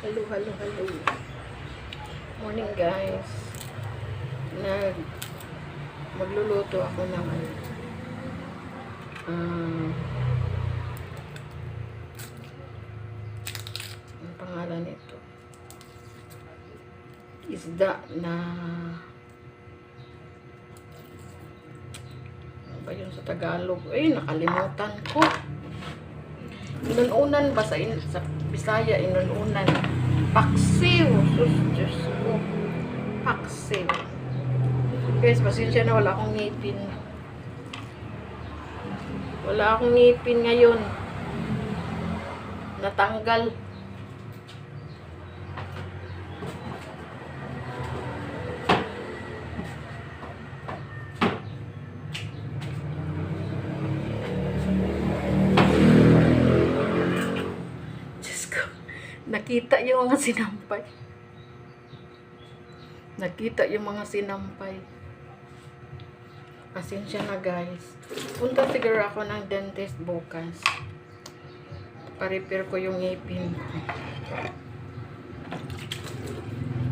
Hello, hello, hello. Morning guys. Magluluto ako ng ang pangalan nito. Isda na ano ba yun sa Tagalog? Ay, nakalimutan ko. Inununan ba sa Bisaya? Inununan. Paksiw. Sus, Diyos ko. Paksiw. Guys, pasensya na, wala akong ngipin. Wala akong ngipin ngayon. Natanggal. Diyos ko. Nakita yung mga sinampay. Nakita yung mga sinampay. Pasensya na guys. Punta siguro ako ng dentist bukas. Pa-repair ko yung ngipin.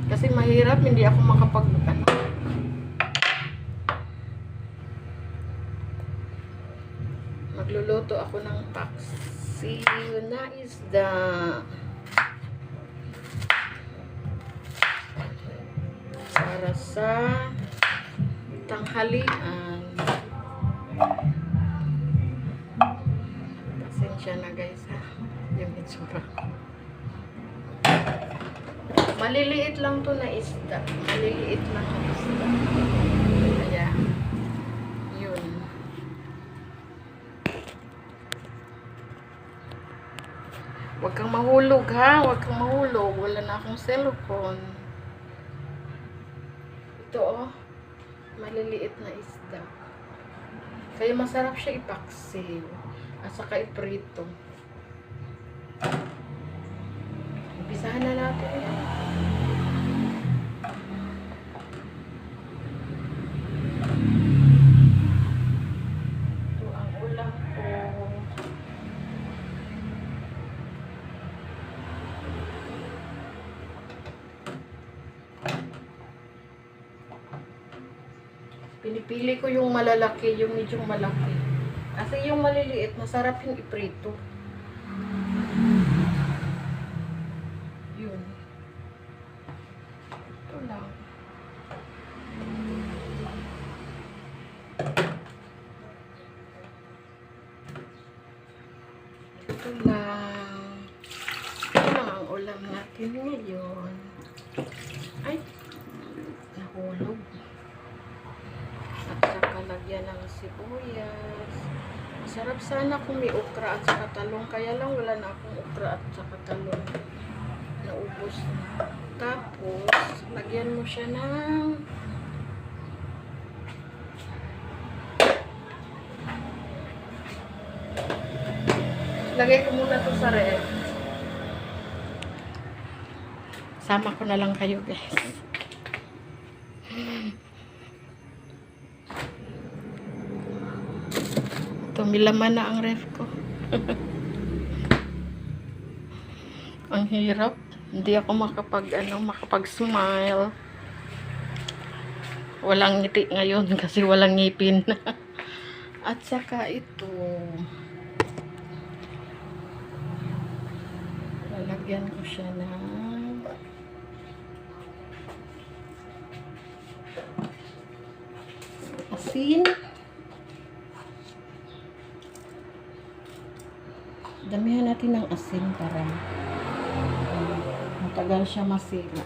Kasi mahirap, hindi ako magluluto ako ng paksiw na isda. Para sa tanghalian. Pasensya na guys ha. Yung itsura. Maliliit lang to na isda. Maliliit lang na isda. Kaya, yun. Huwag kang mahulog ha. Huwag kang mahulog. Wala na akong cellphone. Ito oh. Maliliit na isda. Kaya masarap siya ipaksiw. At saka iprito. Umpisahan na natin yan. Ito ang ulam ko. Pinipili ko yung malalaki, yung medyo malaki. Kasi yung maliliit, masarap yung iprito. Yun. Ito lang. Ito lang. Ito lang ang ulam natin ngayon. Ay, nahulog. At saka lagyan ng sibuyas. Masarap sana kung may okra at saka talong. Kaya lang wala na akong okra at saka talong. Naubos na. Tapos, lagyan mo siya ng lagay ko muna to sa ref. Sama ko na lang kayo guys. Tumilaman na ang ref ko. Ang hirap. Hindi ako makapag-smile. Walang ngiti ngayon kasi walang ngipin. At saka ito. Lalagyan ko siya ng asin. Damihan natin ng asin para matagal siya masira.